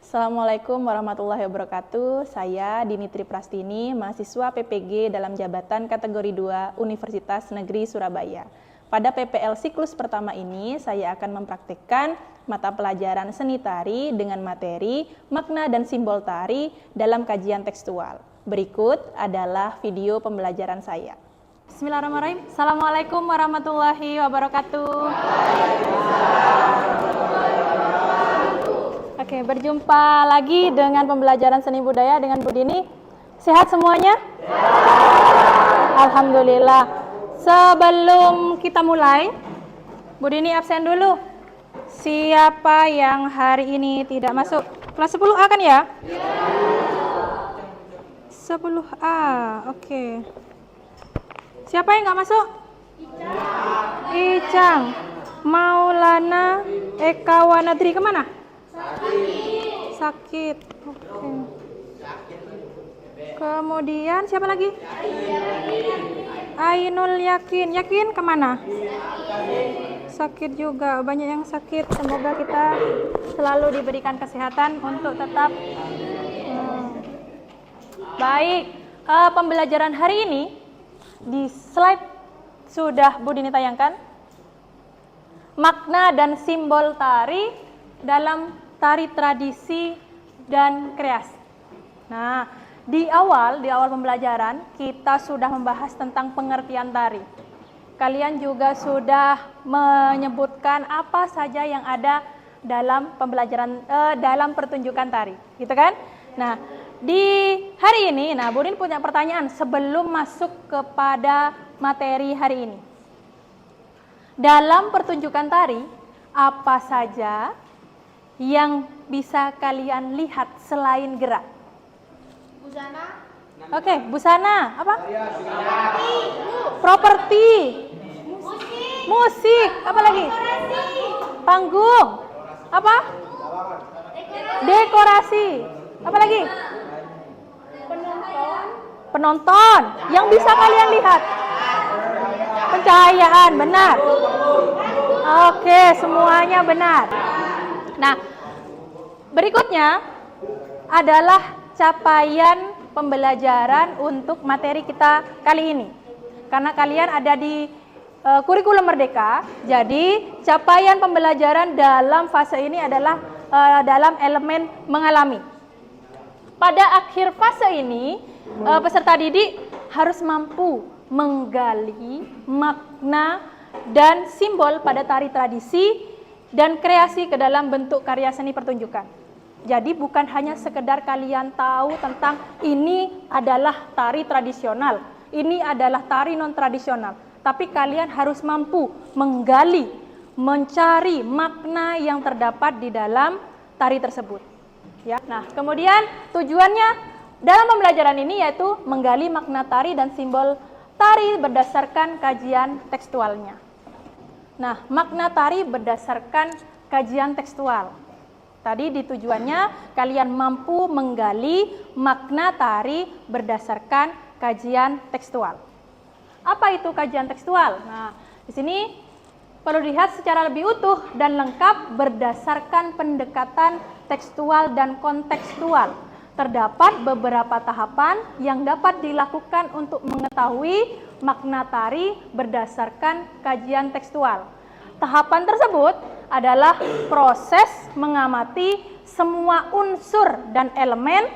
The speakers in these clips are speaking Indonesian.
Assalamualaikum warahmatullahi wabarakatuh. Saya Dimitri Prastini, mahasiswa PPG dalam jabatan kategori 2 Universitas Negeri Surabaya. Pada PPL siklus pertama ini, saya akan mempraktikkan mata pelajaran seni tari dengan materi makna dan simbol tari dalam kajian tekstual. Berikut adalah video pembelajaran saya. Bismillahirrahmanirrahim. Assalamualaikum warahmatullahi wabarakatuh. Oke, berjumpa lagi dengan pembelajaran seni budaya dengan Bu Dini. Sehat semuanya? Alhamdulillah. Sebelum kita mulai, Bu Dini absen dulu. Siapa yang hari ini tidak masuk? Kelas 10A kan ya? 10A, oke. Siapa yang nggak masuk? Icang. Maulana Eka Wanadri kemana? Sakit. Oke. Kemudian siapa lagi? Ainul Yakin. Yakin kemana? Sakit juga. Banyak yang sakit. Semoga kita selalu diberikan kesehatan untuk tetap baik. Pembelajaran hari ini di slide sudah Bu Dini tayangkan. Makna dan simbol tari dalam tari tradisi dan kreasi. Nah, di awal pembelajaran kita sudah membahas tentang pengertian tari. Kalian juga sudah menyebutkan apa saja yang ada dalam pembelajaran dalam pertunjukan tari, gitu kan? Nah, di hari ini, Bu Din punya pertanyaan sebelum masuk kepada materi hari ini. Dalam pertunjukan tari, apa saja yang bisa kalian lihat selain gerak? Busana. Oke, busana. Apa? Properti. Musik. Apa lagi? Panggung. Apa? Dekorasi. Apa lagi? Penonton. Yang bisa kalian lihat? Pencahayaan, benar. Oke, semuanya benar. Nah, berikutnya adalah capaian pembelajaran untuk materi kita kali ini. Karena kalian ada di kurikulum Merdeka, jadi capaian pembelajaran dalam fase ini adalah dalam elemen mengalami. Pada akhir fase ini, peserta didik harus mampu menggali makna dan simbol pada tari tradisi dan kreasi ke dalam bentuk karya seni pertunjukan. Jadi bukan hanya sekedar kalian tahu tentang ini adalah tari tradisional, ini adalah tari non-tradisional, tapi kalian harus mampu menggali, mencari makna yang terdapat di dalam tari tersebut. Ya. Nah, kemudian tujuannya dalam pembelajaran ini yaitu menggali makna tari dan simbol tari berdasarkan kajian tekstualnya. Nah, makna tari berdasarkan kajian tekstual. Tadi di tujuannya kalian mampu menggali makna tari berdasarkan kajian tekstual. Apa itu kajian tekstual? Nah, di sini perlu dilihat secara lebih utuh dan lengkap berdasarkan pendekatan tekstual dan kontekstual. Terdapat beberapa tahapan yang dapat dilakukan untuk mengetahui makna tari berdasarkan kajian tekstual. Tahapan tersebut adalah proses mengamati semua unsur dan elemen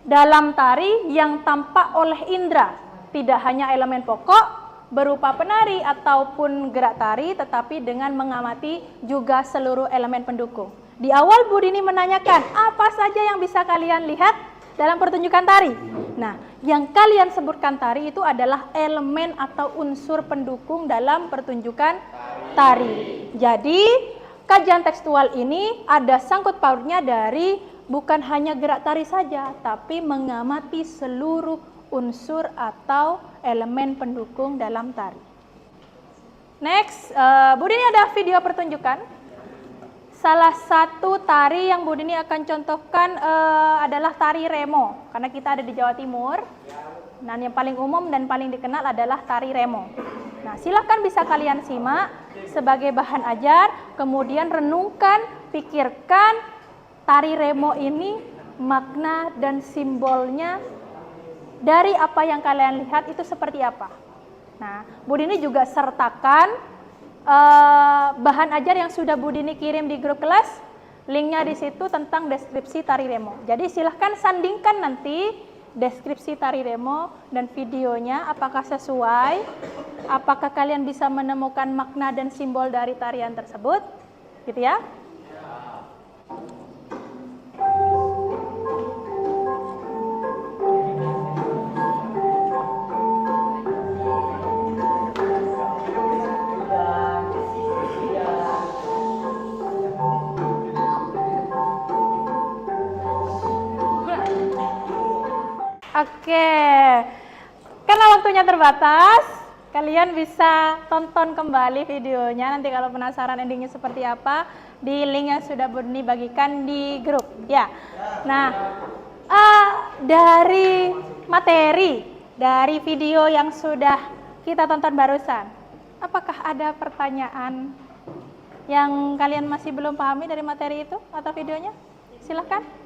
dalam tari yang tampak oleh indera, tidak hanya elemen pokok berupa penari ataupun gerak tari, tetapi dengan mengamati juga seluruh elemen pendukung. Di awal Bu Dini menanyakan, apa saja yang bisa kalian lihat dalam pertunjukan tari? Nah, yang kalian sebutkan tari itu adalah elemen atau unsur pendukung dalam pertunjukan tari. Jadi, kajian tekstual ini ada sangkut pautnya dari bukan hanya gerak tari saja, tapi mengamati seluruh unsur atau elemen pendukung dalam tari. Next, Bu Dini ada video pertunjukan. Salah satu tari yang Bu Dini akan contohkan adalah tari remo, karena kita ada di Jawa Timur. Nah, yang paling umum dan paling dikenal adalah tari remo. Nah, silahkan bisa kalian simak sebagai bahan ajar, kemudian renungkan, pikirkan, tari remo ini makna dan simbolnya dari apa yang kalian lihat itu seperti apa. Nah, Bu Dini juga sertakan bahan ajar yang sudah Bu Dini kirim di grup kelas, linknya di situ tentang deskripsi tari remo. Jadi silahkan sandingkan nanti deskripsi tari remo dan videonya apakah sesuai, apakah kalian bisa menemukan makna dan simbol dari tarian tersebut, gitu ya. Oke, karena waktunya terbatas, kalian bisa tonton kembali videonya. Nanti kalau penasaran endingnya seperti apa, di link yang sudah Bu Dini bagikan di grup. Ya, nah dari materi, dari video yang sudah kita tonton barusan, apakah ada pertanyaan yang kalian masih belum pahami dari materi itu atau videonya? Silahkan.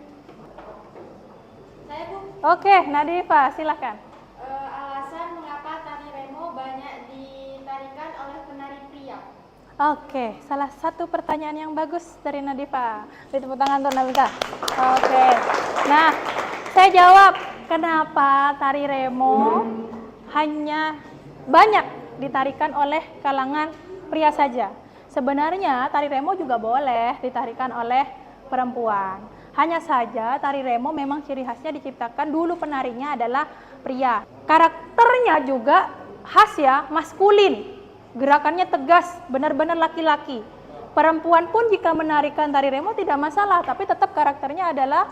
Saya Bu. Oke, Nadifa, silakan. Alasan mengapa tari remo banyak ditarikan oleh penari pria? Oke, salah satu pertanyaan yang bagus dari Nadifa. Beri tepuk tangan untuk Nadifa. Oke, nah saya jawab kenapa tari remo hanya banyak ditarikan oleh kalangan pria saja. Sebenarnya tari remo juga boleh ditarikan oleh perempuan. Hanya saja tari remo memang ciri khasnya diciptakan dulu penarinya adalah pria. Karakternya juga khas ya, maskulin. Gerakannya tegas, benar-benar laki-laki. Perempuan pun jika menarikan tari remo tidak masalah, tapi tetap karakternya adalah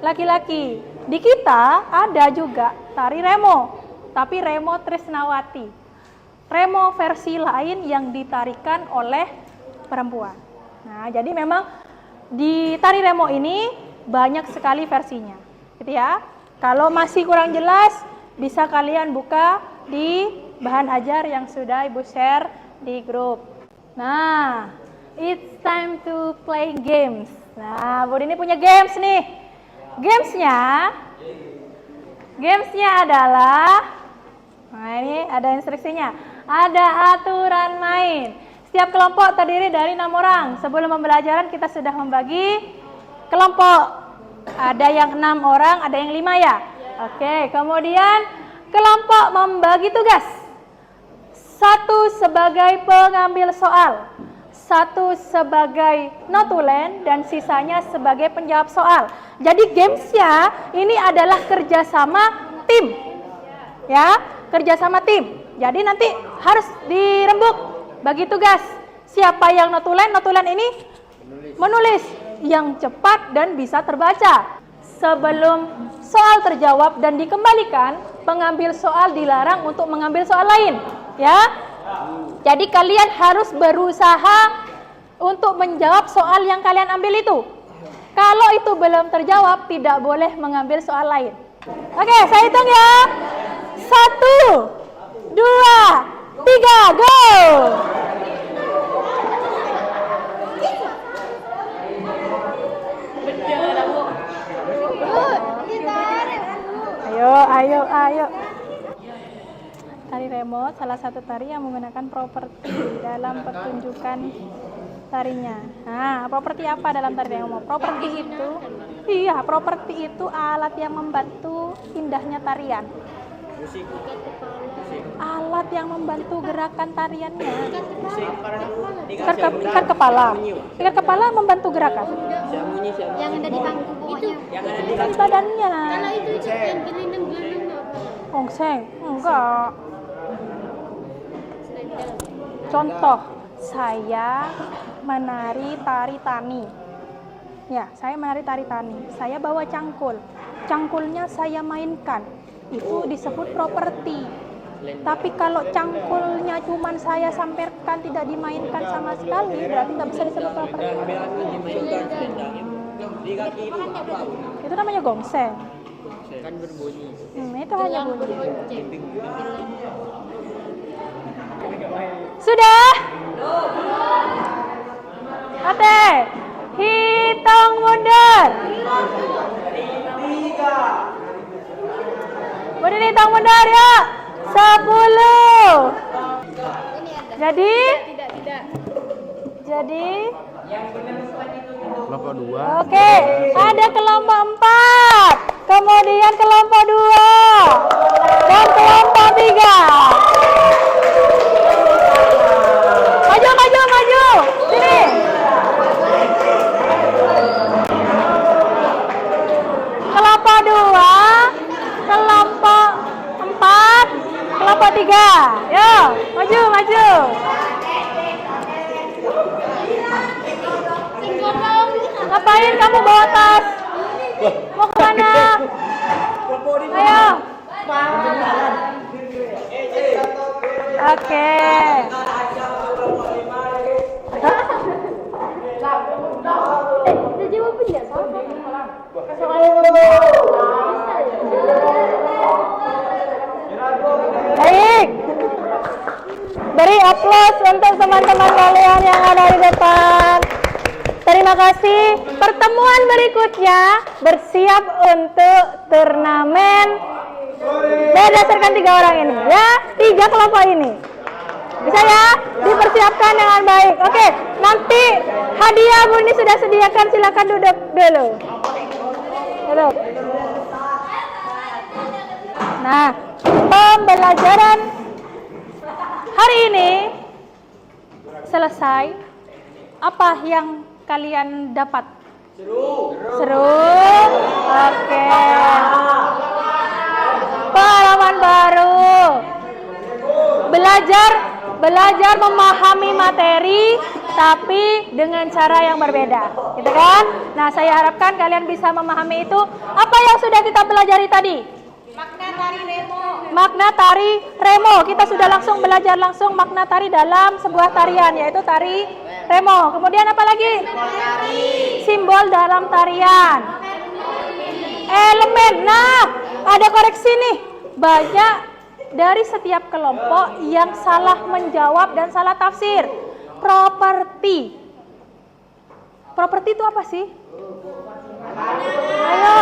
laki-laki. Di kita ada juga tari remo, tapi remo Trisnawati. Remo versi lain yang ditarikan oleh perempuan. Nah, jadi memang di tari remo ini banyak sekali versinya, gitu ya. Kalau masih kurang jelas, bisa kalian buka di bahan ajar yang sudah Ibu share di grup. Nah, it's time to play games. Nah, Bu Dini punya games nih. Gamesnya adalah, nah ini ada instruksinya, ada aturan main. Setiap kelompok terdiri dari 6 orang. Sebelum pembelajaran kita sudah membagi kelompok. Ada yang 6 orang, ada yang 5 ya? Oke, kemudian kelompok membagi tugas. 1 sebagai pengambil soal, 1 sebagai notulen, dan sisanya sebagai penjawab soal. Jadi gamesnya ini adalah kerjasama tim. Ya, kerjasama tim. Jadi nanti harus dirembuk. Bagi tugas, siapa yang notulen ini menulis yang cepat dan bisa terbaca. Sebelum soal terjawab dan dikembalikan, pengambil soal dilarang untuk mengambil soal lain, ya. Jadi kalian harus berusaha untuk menjawab soal yang kalian ambil itu. Kalau itu belum terjawab, tidak boleh mengambil soal lain. Oke, saya hitung ya. 1, 2, 3, go! Ayo. Tari remo salah satu tari yang menggunakan properti dalam pertunjukan tarinya. Nah, properti apa dalam tari remo? Properti itu alat yang membantu indahnya tarian. Alat yang membantu gerakan tariannya. Ikat kepala membantu gerakan. Yang ada di panggung itu. Di badannya. Kalau itu yang gelinding-gelinding apa? Ongseng, enggak. Contoh, saya menari tari tani. Ya, saya menari tari tani. Saya bawa cangkul. Cangkulnya saya mainkan. Itu disebut properti. Tapi kalau cangkulnya cuman saya sampaikan tidak dimainkan sama sekali, berarti nggak bisa disebut properti. Itu namanya gongseng. Kan berbunyi. Itu hanya bunyi. Sudah? Oke. Hitung mundur. Berdiri hitung mundur ya. 10. Jadi? Jadi? Kelompok 2. Oke, ada kelompok 4. Kemudian kelompok 2. Dan kelompok 3. Maju, maju, maju. Sini. Kelompok 2, kelompok 4, kelompok 3. Yo, maju, maju. Ngapain kamu bawa tas? Mau kemana? Ayo. Oke. Baik. Beri aplaus untuk teman-teman kalian yang ada di depan. Terima kasih. Pertemuan berikutnya bersiap untuk turnamen berdasarkan 3 orang ini ya, 3 kelompok ini. Bisa ya? Dipersiapkan dengan baik. Oke, nanti hadiah Bu ini sudah sediakan, silakan duduk dulu. Duduk. Nah, pembelajaran hari ini selesai. Apa yang kalian dapat? Seru. Oke. Pengalaman baru. Belajar memahami materi tapi dengan cara yang berbeda, gitu kan? Nah, saya harapkan kalian bisa memahami itu. Apa yang sudah kita pelajari tadi? Makna tari remo. Makna tari remo. Kita sudah langsung belajar langsung makna tari dalam sebuah tarian, yaitu tari remo. Kemudian apa lagi? Simbol dalam tarian. Elemen. Nah, ada koreksi nih. Banyak dari setiap kelompok yang salah menjawab dan salah tafsir. Properti. Properti itu apa sih? Ayo.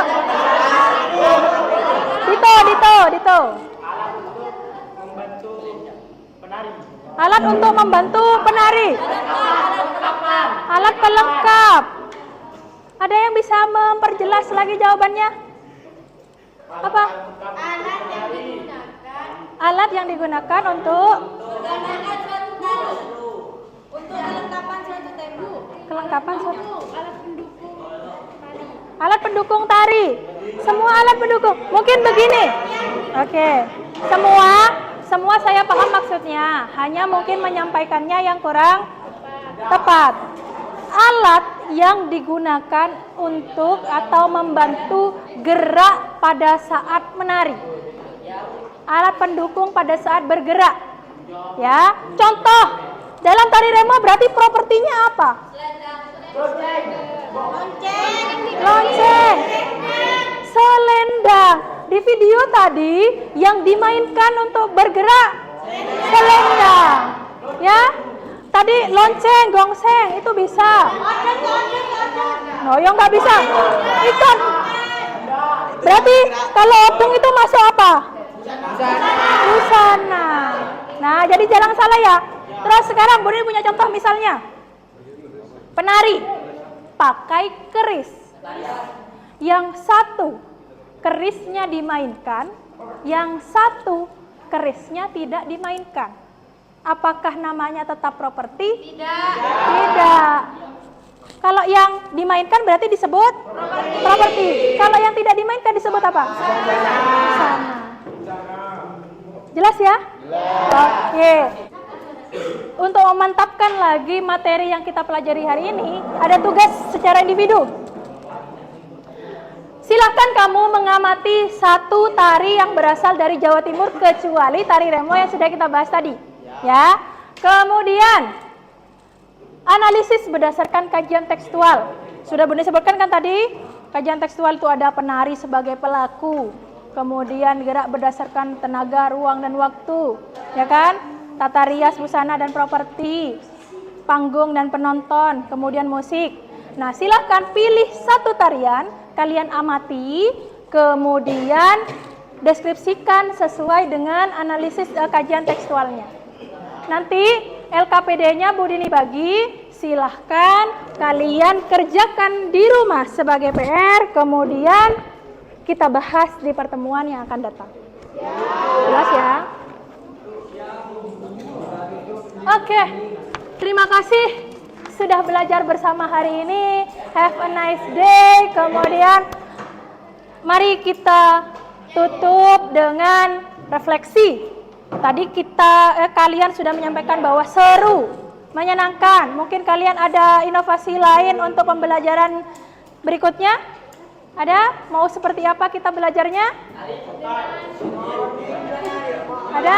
Dito. Alat untuk membantu penari. Alat pelengkap. Ada yang bisa memperjelas lagi jawabannya? Apa? Alat yang digunakan untuk kelengkapan suatu tebu. kelengkapan suatu Alat pendukung tari. alat pendukung tari. Semua alat pendukung. Mungkin begini. Oke. Semua saya paham maksudnya. Hanya mungkin menyampaikannya yang kurang tepat. Alat yang digunakan untuk atau membantu gerak pada saat menari. Alat pendukung pada saat bergerak. Ya, contoh dalam tari remo berarti propertinya apa? Lonceng. Selendang. Di video tadi yang dimainkan untuk bergerak selendang. Ya. Tadi lonceng, gongseng itu bisa. Yang nggak bisa. Ikan. Berarti kalau odong itu masuk apa? Busana. Nah, jadi jangan salah ya. Terus sekarang Bu Nini punya contoh misalnya. Penari pakai keris. Yang satu kerisnya dimainkan, yang satu kerisnya tidak dimainkan. Apakah namanya tetap properti? Tidak. Kalau yang dimainkan berarti disebut properti. Kalau yang tidak dimainkan disebut apa? Busana. Jelas ya? Oke. Untuk memantapkan lagi materi yang kita pelajari hari ini, ada tugas secara individu. Silahkan kamu mengamati satu tari yang berasal dari Jawa Timur kecuali tari remo yang sudah kita bahas tadi. Ya. Kemudian analisis berdasarkan kajian tekstual. Sudah Bu Nini sebutkan kan tadi, kajian tekstual itu ada penari sebagai pelaku. Kemudian gerak berdasarkan tenaga, ruang, dan waktu, ya kan? Tata rias, busana, dan properti, panggung dan penonton, kemudian musik. Nah, silahkan pilih satu tarian, kalian amati, kemudian deskripsikan sesuai dengan analisis kajian tekstualnya. Nanti LKPD-nya Bu Dini bagi, silahkan kalian kerjakan di rumah sebagai PR, kemudian kita bahas di pertemuan yang akan datang. Jelas ya? Oke, terima kasih sudah belajar bersama hari ini. Have a nice day. Kemudian mari kita tutup dengan refleksi. Tadi kalian sudah menyampaikan bahwa seru, menyenangkan. Mungkin kalian ada inovasi lain untuk pembelajaran berikutnya? Ada? Mau seperti apa kita belajarnya? Ada?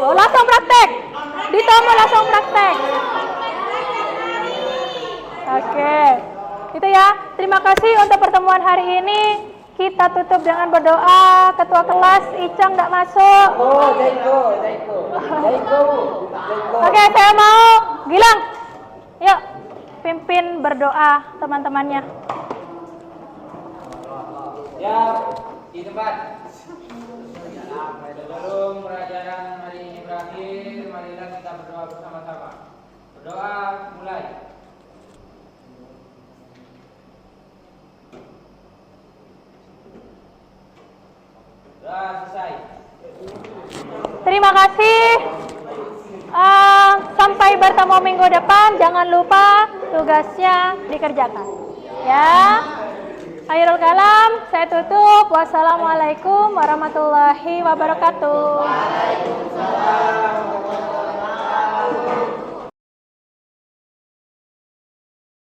Oh, langsung praktek. Ditomo langsung praktek. Oke. Itu ya. Terima kasih untuk pertemuan hari ini. Kita tutup dengan berdoa. Ketua kelas Icang enggak masuk. Oh, Zaiko. Oke, saya mau Gilang. Yuk, pimpin berdoa teman-temannya. Ya, di tempat. Sebelum pelajaran hari ini berakhir, marilah kita berdoa bersama-sama. Berdoa mulai. Doa selesai. Terima kasih. Sampai bertemu minggu depan. Jangan lupa tugasnya dikerjakan. Ya. Akhirul kalam, saya tutup. Wassalamualaikum warahmatullahi wabarakatuh. Waalaikumsalam.